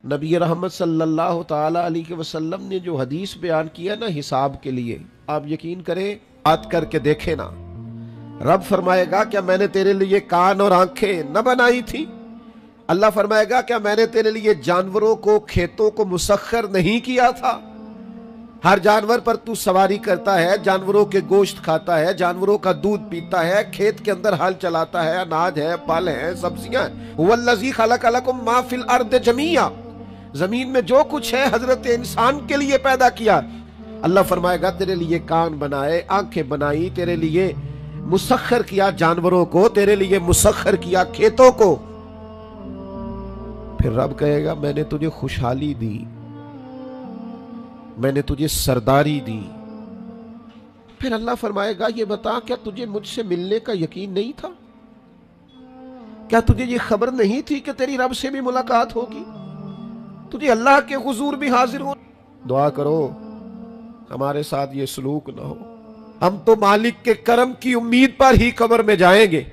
نبی رحمت صلی اللہ تعالی علیہ وسلم نے جو حدیث بیان کیا نا حساب کے لیے، آپ یقین کریں، بات کر کے دیکھیں نا، رب فرمائے گا کیا میں نے تیرے لیے کان اور آنکھیں نہ بنائی تھی؟ اللہ فرمائے گا کیا میں نے تیرے لیے جانوروں کو، کھیتوں کو مسخر نہیں کیا تھا؟ ہر جانور پر تو سواری کرتا ہے، جانوروں کے گوشت کھاتا ہے، جانوروں کا دودھ پیتا ہے، کھیت کے اندر ہل چلاتا ہے، اناج ہے، پھل ہیں، سبزیاں ہیں۔ هو الذی خلق لکم ما فی الارض جمیعا، زمین میں جو کچھ ہے حضرت انسان کے لیے پیدا کیا۔ اللہ فرمائے گا تیرے لیے کان بنائے، آنکھیں بنائی، تیرے لیے مسخر کیا جانوروں کو، تیرے لیے مسخر کیا کھیتوں کو۔ پھر رب کہے گا میں نے تجھے خوشحالی دی، میں نے تجھے سرداری دی۔ پھر اللہ فرمائے گا یہ بتا کیا تجھے مجھ سے ملنے کا یقین نہیں تھا؟ کیا تجھے یہ خبر نہیں تھی کہ تیری رب سے بھی ملاقات ہوگی، تجھے اللہ کے حضور بھی حاضر ہو؟ دعا کرو ہمارے ساتھ یہ سلوک نہ ہو۔ ہم تو مالک کے کرم کی امید پر ہی قبر میں جائیں گے،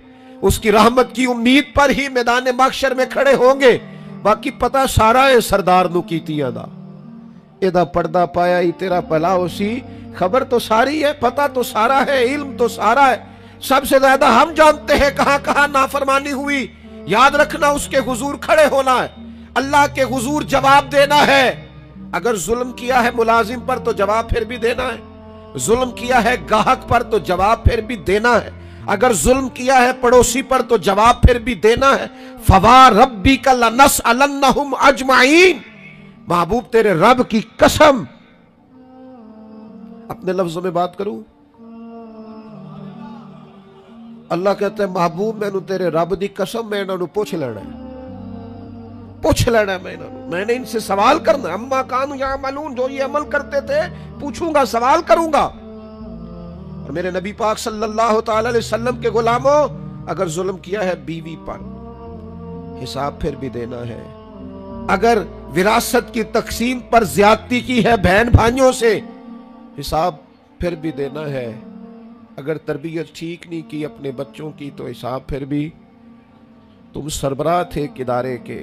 اس کی رحمت کی امید پر ہی میدان محشر میں کھڑے ہوں گے۔ باقی پتہ سارا ہے سردار نو کیتیاں دا، ایدہ پردہ پایا ہی تیرا پلا اسی، خبر تو ساری ہے، پتہ تو سارا ہے، علم تو سارا ہے۔ سب سے زیادہ ہم جانتے ہیں کہاں کہاں نافرمانی ہوئی۔ یاد رکھنا اس کے حضور کھڑے ہونا ہے، اللہ کے حضور جواب دینا ہے۔ اگر ظلم کیا ہے ملازم پر تو جواب پھر بھی دینا ہے، ظلم کیا ہے گاہک پر تو جواب پھر بھی دینا ہے، اگر ظلم کیا ہے پڑوسی پر تو جواب پھر بھی دینا ہے۔ فَوَرَبِّكَ لَنَسْأَلَنَّهُمْ أَجْمَعِينَ، محبوب تیرے رب کی قسم، اپنے لفظوں میں بات کروں، اللہ کہتا ہے محبوب میں نے تیرے رب دی قسم میں انہوں پوچھ لینا ہے، پوچھ لینا ہے میں نے ان سے سوال کرنا ہے۔ اما کانوا یعملون، جو یہ عمل کرتے تھے پوچھوں گا، سوال کروں گا۔ اور میرے نبی پاک صلی اللہ تعالی علیہ وسلم کے غلاموں، اگر ظلم کیا ہے بیوی پر حساب پھر بھی دینا ہے، اگر وراثت کی تقسیم پر زیادتی کی ہے بہن بھائیوں سے حساب پھر بھی دینا ہے، اگر تربیت ٹھیک نہیں کی اپنے بچوں کی تو حساب پھر بھی۔ تم سربراہ تھے ایک ادارے کے،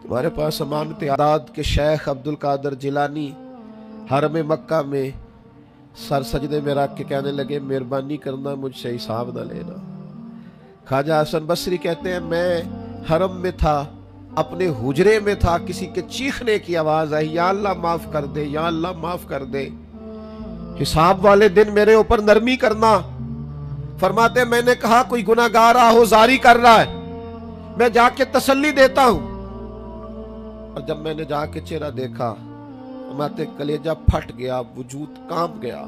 تمہارے پاس امانت اعداد کے شیخ عبدالقادر جیلانی حرم مکہ میں سر سجدے میں رکھ کے کہنے لگے مہربانی کرنا مجھ سے حساب نہ لینا۔ خواجہ حسن بصری کہتے ہیں میں حرم میں تھا، اپنے حجرے میں تھا، کسی کے چیخنے کی آواز آئی یا اللہ معاف کر دے، یا اللہ معاف کر دے، حساب والے دن میرے اوپر نرمی کرنا۔ فرماتے ہیں میں نے کہا کوئی گناہگار آہوزاری کر رہا ہے، میں جا کے تسلی دیتا ہوں۔ اور جب میں نے جا کے چہرہ دیکھا، فرماتے کلیجہ پھٹ گیا، وجود کانپ گیا،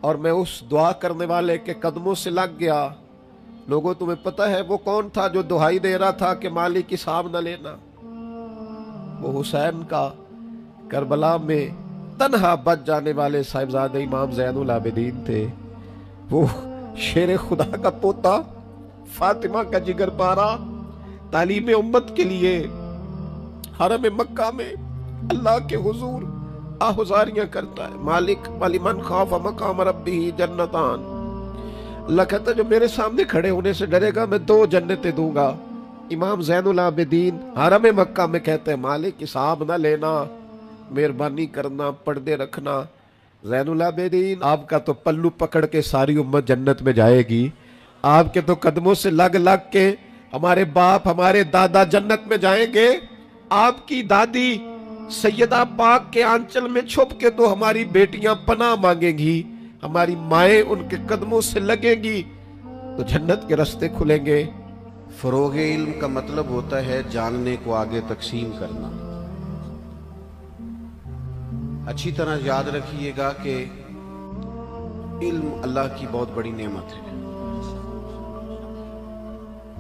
اور میں اس دعا کرنے والے کے قدموں سے لگ گیا۔ لوگوں تمہیں پتہ ہے وہ کون تھا جو دہائی دے رہا تھا کہ مالک حساب نہ لینا؟ وہ حسین کا کربلا میں تنہا بچ جانے والے صاحبزادہ امام زین العابدین تھے، وہ شیر خدا کا پوتا، فاطمہ کا جگر پارا، تعلیم امت کے لیے حرم مکہ میں اللہ کے حضور آہوزاریاں کرتا ہے۔ مالک وَلِمَنْ خَافَ مَقَامَ رَبِّهِ جنتان، اللہ کہتا ہے جو میرے سامنے کھڑے ہونے سے ڈرے گا میں 2 جنتیں دوں گا۔ امام زین العابدین حرم مکہ میں کہتے ہیں مالک حساب نہ لینا، مہربانی کرنا، پردے رکھنا۔ زین العابدین آپ کا تو پلو پکڑ کے ساری امت جنت میں جائے گی، آپ کے تو قدموں سے لگ لگ کے ہمارے باپ ہمارے دادا جنت میں جائیں گے، آپ کی دادی سیدہ پاک کے آنچل میں چھپ کے تو ہماری بیٹیاں پناہ مانگیں گی، ہماری مائیں ان کے قدموں سے لگیں گی، تو جنت کے رستے کھلیں گے۔ فروغ علم کا مطلب ہوتا ہے جاننے کو آگے تقسیم کرنا۔ اچھی طرح یاد رکھیے گا کہ علم اللہ کی بہت بڑی نعمت ہے،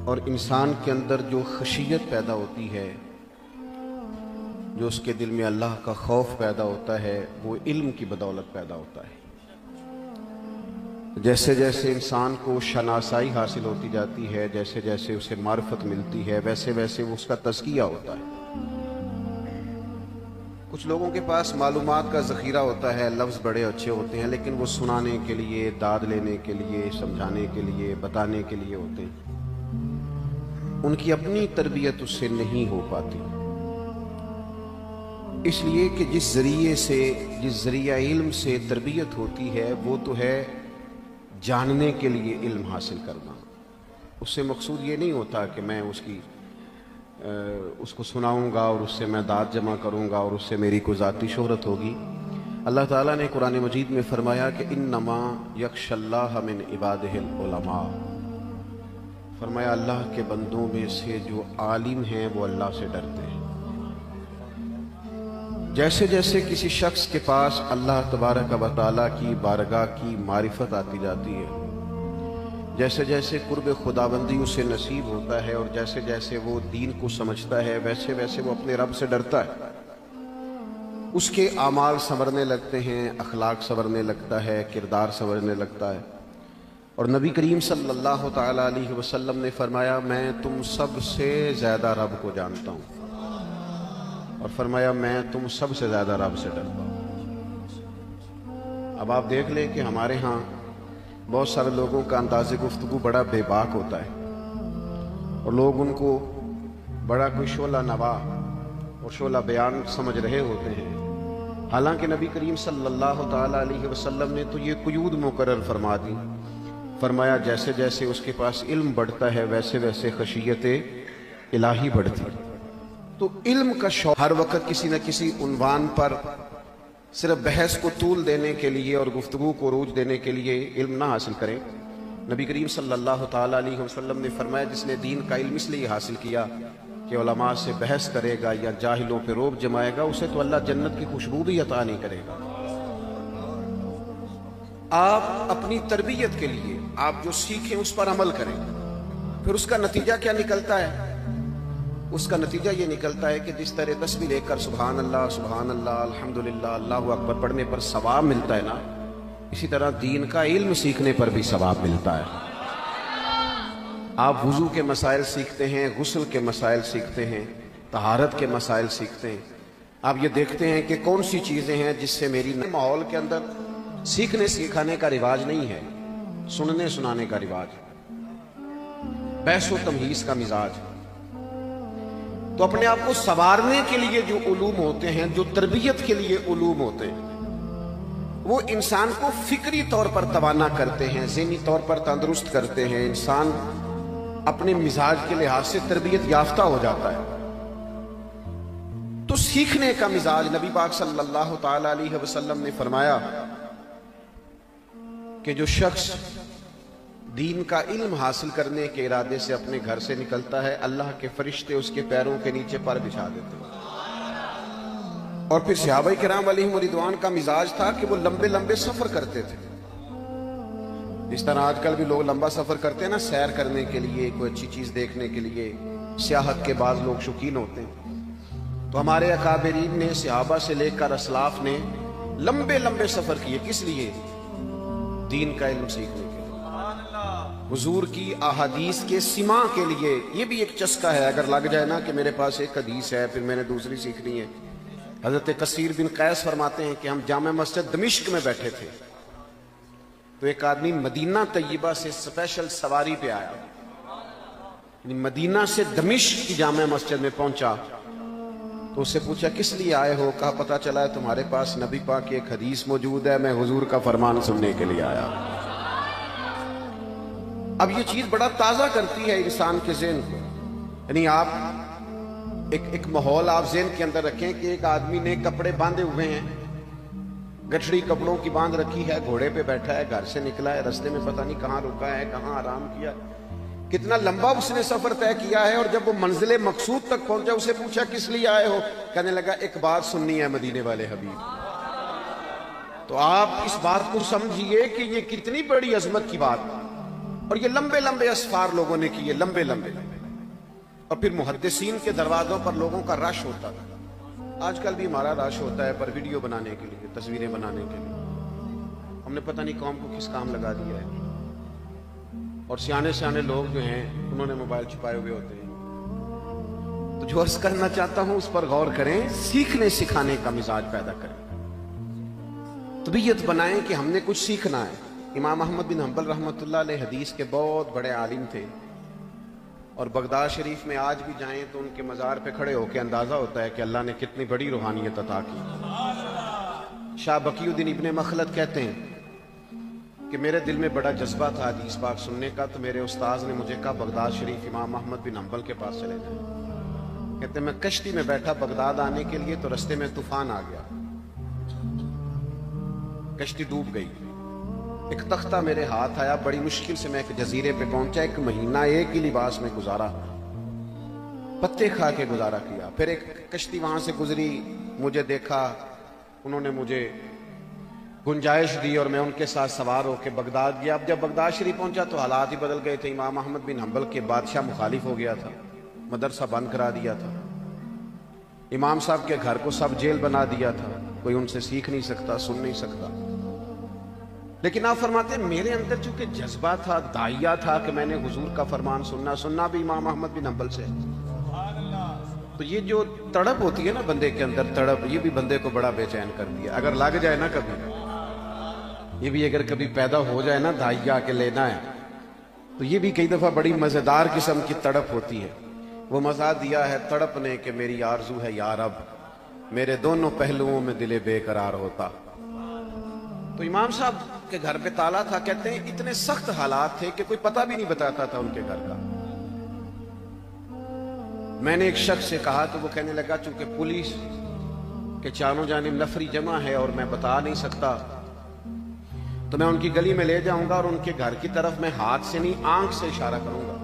اور انسان کے اندر جو خشیت پیدا ہوتی ہے، جو اس کے دل میں اللہ کا خوف پیدا ہوتا ہے، وہ علم کی بدولت پیدا ہوتا ہے۔ جیسے جیسے انسان کو شناسائی حاصل ہوتی جاتی ہے، جیسے جیسے اسے معرفت ملتی ہے، ویسے ویسے اس کا تزکیہ ہوتا ہے۔ کچھ لوگوں کے پاس معلومات کا ذخیرہ ہوتا ہے، لفظ بڑے اچھے ہوتے ہیں، لیکن وہ سنانے کے لیے، داد لینے کے لیے، سمجھانے کے لیے، بتانے کے لیے ہوتے ہیں، ان کی اپنی تربیت اس سے نہیں ہو پاتی۔ اس لیے کہ جس ذریعہ علم سے تربیت ہوتی ہے وہ تو ہے جاننے کے لیے علم حاصل کرنا. اس سے مقصود یہ نہیں ہوتا کہ میں اس کو سناؤں گا اور اس سے میں داد جمع کروں گا اور اس سے میری کوئی ذاتی شہرت ہوگی. اللہ تعالیٰ نے قرآن مجید میں فرمایا کہ انما یخشی اللہ من عبادہ العلماء. فرمایا اللہ کے بندوں میں سے جو عالم ہیں وہ اللہ سے ڈرتے ہیں. جیسے جیسے کسی شخص کے پاس اللہ تبارک و تعالیٰ کی بارگاہ کی معرفت آتی جاتی ہے، جیسے جیسے قرب خداوندی اسے نصیب ہوتا ہے اور جیسے جیسے وہ دین کو سمجھتا ہے، ویسے ویسے وہ اپنے رب سے ڈرتا ہے. اس کے اعمال سنورنے لگتے ہیں، اخلاق سنورنے لگتا ہے، کردار سنورنے لگتا ہے. اور نبی کریم صلی اللہ تعالیٰ علیہ وسلم نے فرمایا میں تم سب سے زیادہ رب کو جانتا ہوں، اور فرمایا میں تم سب سے زیادہ رب سے ڈرتا ہوں. اب آپ دیکھ لیں کہ ہمارے ہاں بہت سارے لوگوں کا انداز گفتگو بڑا بے باک ہوتا ہے اور لوگ ان کو بڑا کوئی شعلہ نوا اور شعلہ بیان سمجھ رہے ہوتے ہیں، حالانکہ نبی کریم صلی اللہ تعالیٰ علیہ وسلم نے تو یہ قیود مقرر فرما دی. فرمایا جیسے جیسے اس کے پاس علم بڑھتا ہے ویسے ویسے خشیت الہی بڑھتی. تو علم کا شوق ہر وقت کسی نہ کسی عنوان پر صرف بحث کو طول دینے کے لیے اور گفتگو کو عروج دینے کے لیے علم نہ حاصل کریں. نبی کریم صلی اللہ تعالیٰ علیہ وسلم نے فرمایا جس نے دین کا علم اس لیے حاصل کیا کہ علماء سے بحث کرے گا یا جاہلوں پہ روب جمائے گا، اسے تو اللہ جنت کی خوشبو بھی عطا نہیں کرے گا. آپ اپنی تربیت کے لیے آپ جو سیکھیں اس پر عمل کریں، پھر اس کا نتیجہ کیا نکلتا ہے؟ اس کا نتیجہ یہ نکلتا ہے کہ جس طرح تسبیح لے کر سبحان اللہ الحمدللہ اللہ اکبر پڑھنے پر ثواب ملتا ہے نا، اسی طرح دین کا علم سیکھنے پر بھی ثواب ملتا ہے. آپ وضو کے مسائل سیکھتے ہیں، غسل کے مسائل سیکھتے ہیں، طہارت کے مسائل سیکھتے ہیں. آپ یہ دیکھتے ہیں کہ کون سی چیزیں ہیں جس سے میری ماحول کے اندر سیکھنے سکھانے کا رواج نہیں ہے، سننے سنانے کا رواج، بحث و تمہیز کا مزاج. تو اپنے آپ کو سنوارنے کے لیے جو علوم ہوتے ہیں، جو تربیت کے لیے علوم ہوتے ہیں، وہ انسان کو فکری طور پر توانا کرتے ہیں، ذہنی طور پر تندرست کرتے ہیں. انسان اپنے مزاج کے لحاظ سے تربیت یافتہ ہو جاتا ہے. تو سیکھنے کا مزاج نبی پاک صلی اللہ تعالی علیہ وسلم نے فرمایا کہ جو شخص دین کا علم حاصل کرنے کے ارادے سے اپنے گھر سے نکلتا ہے، اللہ کے فرشتے اس کے پیروں کے نیچے پر بچھا دیتے ہیں. اور پھر صحابہ کرام علیہم رضوان کا مزاج تھا کہ وہ لمبے لمبے سفر کرتے تھے. اس طرح آج کل بھی لوگ لمبا سفر کرتے ہیں نا، سیر کرنے کے لیے، کوئی اچھی چیز دیکھنے کے لیے. سیاحت کے بعض لوگ شوقین ہوتے ہیں. تو ہمارے اکابرین نے، صحابہ سے لے کر اسلاف نے لمبے لمبے سفر کیے. کس لیے؟ دین کا علم سیکھنے کے لیے، حضور کی احادیث کے سماع کے لیے. یہ بھی ایک چسکا ہے، اگر لگ جائے نا کہ میرے پاس ایک حدیث ہے پھر میں نے دوسری سیکھنی ہے. حضرت کثیر بن قیس فرماتے ہیں کہ ہم جامع مسجد دمشق میں بیٹھے تھے تو ایک آدمی مدینہ طیبہ سے اسپیشل سواری پہ آیا، یعنی مدینہ سے دمشق کی جامع مسجد میں پہنچا. تو اس سے پوچھا کس لیے آئے ہو؟ کہا پتہ چلا ہے تمہارے پاس نبی پاک کی ایک حدیث موجود ہے، میں حضور کا فرمان سننے کے لیے آیا. اب یہ چیز بڑا تازہ کرتی ہے انسان کے ذہن کو. یعنی آپ ایک ماحول آپ ذہن کے اندر رکھیں کہ ایک آدمی نے کپڑے باندھے ہوئے ہیں، گٹھڑی کپڑوں کی باندھ رکھی ہے، گھوڑے پہ بیٹھا ہے، گھر سے نکلا ہے، رستے میں پتہ نہیں کہاں رکا ہے، کہاں آرام کیا، کتنا لمبا اس نے سفر طے کیا ہے. اور جب وہ منزل مقصود تک پہنچا، اسے پوچھا کس لیے آئے ہو؟ کہنے لگا ایک بات سننی ہے مدینے والے حبیب. تو آپ اس بات کو سمجھیے کہ یہ کتنی بڑی عظمت کی بات. اور یہ لمبے لمبے اسفار لوگوں نے کیے، لمبے لمبے. اور پھر محدثین کے دروازوں پر لوگوں کا رش ہوتا تھا. آج کل بھی ہمارا رش ہوتا ہے پر ویڈیو بنانے کے لیے، تصویریں بنانے کے لیے. ہم نے پتہ نہیں قوم کو کس کام لگا دیا ہے. اور سیانے سیانے لوگ جو ہیں انہوں نے موبائل چھپائے ہوئے ہوتے ہیں. تو جو عرض کرنا چاہتا ہوں اس پر غور کریں، سیکھنے سکھانے کا مزاج پیدا کریں، طبیعت بنائیں کہ ہم نے کچھ سیکھنا ہے. امام احمد بن حنبل رحمۃ اللہ علیہ حدیث کے بہت بڑے عالم تھے اور بغداد شریف میں آج بھی جائیں تو ان کے مزار پہ کھڑے ہو کے اندازہ ہوتا ہے کہ اللہ نے کتنی بڑی روحانیت عطا کی۔ شاہ بقی الدین ابن مخلد کہتے ہیں کہ میرے دل میں بڑا جذبہ تھا حدیث پاک سننے کا، تو میرے استاذ نے مجھے کہا بغداد شریف امام احمد بن حنبل کے پاس چلے جائیں۔ کہتے ہیں میں کشتی میں بیٹھا بغداد آنے کے لیے تو رستے میں طوفان آ گیا، کشتی ڈوب گئی، ایک تختہ میرے ہاتھ آیا، بڑی مشکل سے میں ایک جزیرے پہ پہنچا، ایک مہینہ ایک ہی لباس میں گزارا، پتے کھا کے گزارا کیا۔ پھر ایک کشتی وہاں سے گزری، مجھے دیکھا، انہوں نے مجھے گنجائش دی اور میں ان کے ساتھ سوار ہو کے بغداد گیا۔ اب جب بغداد شریف پہنچا تو حالات ہی بدل گئے تھے، امام احمد بن حنبل کے بادشاہ مخالف ہو گیا تھا، مدرسہ بند کرا دیا تھا، امام صاحب کے گھر کو سب جیل بنا دیا تھا، کوئی ان سے سیکھ نہیں سکتا، سن نہیں سکتا۔ لیکن آپ فرماتے ہیں میرے اندر چونکہ جذبہ تھا، داعیہ تھا کہ میں نے حضور کا فرمان سننا بھی امام احمد بن حنبل سے، تو یہ جو تڑپ ہوتی ہے نا بندے کے اندر، تڑپ، یہ بھی بندے کو بڑا بے چین کر دیا۔ اگر لگ جائے نا کبھی، یہ بھی اگر کبھی پیدا ہو جائے نا داعیہ کے لینا ہے، تو یہ بھی کئی دفعہ بڑی مزیدار قسم کی تڑپ ہوتی ہے۔ وہ مزہ دیا ہے تڑپ نے کہ میری آرزو ہے یا رب، میرے دونوں پہلوؤں میں دل بے قرار ہوتا۔ تو امام صاحب کے گھر پہ تالا تھا، کہتے ہیں اتنے سخت حالات تھے کہ کوئی پتہ بھی نہیں بتاتا تھا ان کے گھر کا۔ میں نے ایک شخص سے کہا تو وہ کہنے لگا چونکہ پولیس کے چاروں جانب نفری جمع ہے اور میں بتا نہیں سکتا، تو میں ان کی گلی میں لے جاؤں گا اور ان کے گھر کی طرف میں ہاتھ سے نہیں آنکھ سے اشارہ کروں گا۔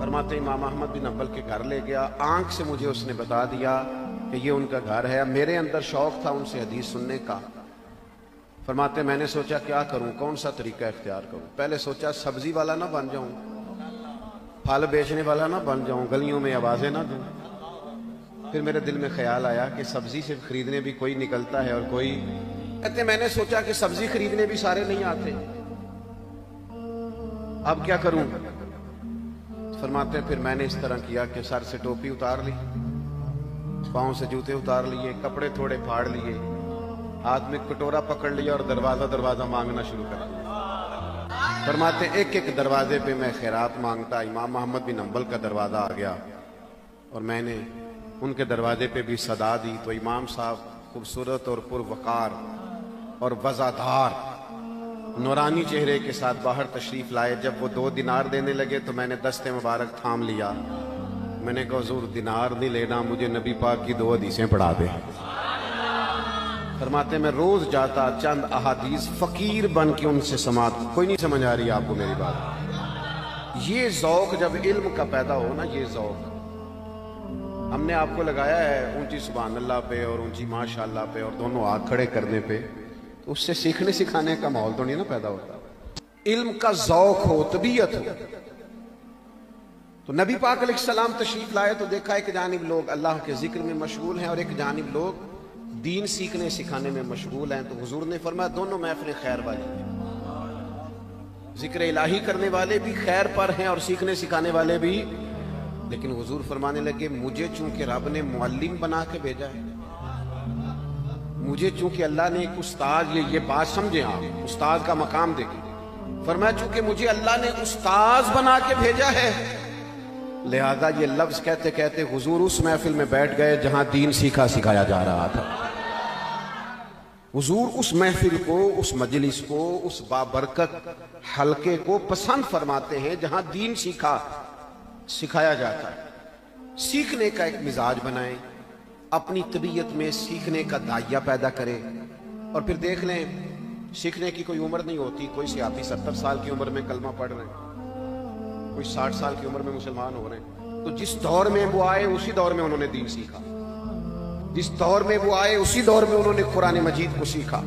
فرماتے امام احمد بن حنبل کے گھر لے گیا، آنکھ سے مجھے اس نے بتا دیا کہ یہ ان کا گھر ہے۔ میرے اندر شوق تھا ان سے حدیث سننے کا۔ فرماتے میں نے سوچا کیا کروں، کون سا طریقہ اختیار کروں۔ پہلے سوچا سبزی والا نہ بن جاؤں، پھل بیچنے والا نہ بن جاؤں، گلیوں میں آوازیں نہ دوں۔ پھر میرے دل میں خیال آیا کہ سبزی سے خریدنے بھی کوئی نکلتا ہے اور کوئی، کہتے میں نے سوچا کہ سبزی خریدنے بھی سارے نہیں آتے، اب کیا کروں۔ فرماتے ہیں پھر میں نے اس طرح کیا کہ سر سے ٹوپی اتار لی، پاؤں سے جوتے اتار لیے، کپڑے تھوڑے پھاڑ لیے، ہاتھ میں کٹورا پکڑ لیا اور دروازہ مانگنا شروع کر دیا۔ فرماتے ایک ایک دروازے پہ میں خیرات مانگتا۔ امام احمد بن حنبل کا دروازہ آ گیا اور میں نے ان کے دروازے پہ بھی صدا دی تو امام صاحب خوبصورت اور پروقار اور وزادار نورانی چہرے کے ساتھ باہر تشریف لائے۔ جب وہ 2 دینار دینے لگے تو میں نے دست مبارک تھام لیا، میں نے کہا حضور دینار نہیں لینا، مجھے نبی پاک کی 2 حدیثیں پڑھا دے۔ فرماتے میں روز جاتا، چند احادیث فقیر بن کے ان سے سماعت۔ کوئی نہیں سمجھ آ رہی آپ کو میری بات؟ یہ ذوق جب علم کا پیدا ہو نا، یہ ذوق ہم نے آپ کو لگایا ہے اونچی سبحان اللہ پہ اور اونچی ماشاءاللہ پہ اور دونوں ہاتھ کھڑے کرنے پہ، تو اس سے سیکھنے سکھانے کا ماحول تو نہیں نا پیدا ہوتا۔ علم کا ذوق ہو، طبیعت ہو۔ تو نبی پاک علیہ السلام تشریف لائے تو دیکھا ایک جانب لوگ اللہ کے ذکر میں مشغول ہیں اور ایک جانب لوگ دین سیکھنے سکھانے میں مشغول ہیں۔ تو حضور نے فرمایا دونوں محفلیں خیر والی ہیں، ذکر الہی کرنے والے بھی خیر پر ہیں اور سیکھنے سکھانے والے بھی۔ لیکن حضور فرمانے لگے مجھے چونکہ رب نے معلم بنا کے بھیجا ہے، مجھے چونکہ اللہ نے ایک استاد، یہ بات سمجھیں آپ، استاد کا مقام دیکھیں، فرمایا چونکہ مجھے اللہ نے استاد بنا کے بھیجا ہے، لہذا یہ لفظ کہتے کہتے حضور اس محفل میں بیٹھ گئے جہاں دین سیکھا سکھایا جا رہا تھا۔ حضور اس محفل کو، اس مجلس کو، اس بابرکت حلقے کو پسند فرماتے ہیں جہاں دین سیکھا سکھایا جاتا ہے۔ سیکھنے کا ایک مزاج بنائیں، اپنی طبیعت میں سیکھنے کا داعیہ پیدا کریں، اور پھر دیکھ لیں سیکھنے کی کوئی عمر نہیں ہوتی۔ کوئی صحابی 70 سال کی عمر میں کلمہ پڑھ رہے ہیں، کوئی 60 سال کی عمر میں مسلمان ہو رہے ہیں۔ تو جس دور میں وہ آئے اسی دور میں انہوں نے دین سیکھا، جس دور میں وہ آئے اسی دور میں انہوں نے قرآن مجید کو سیکھا۔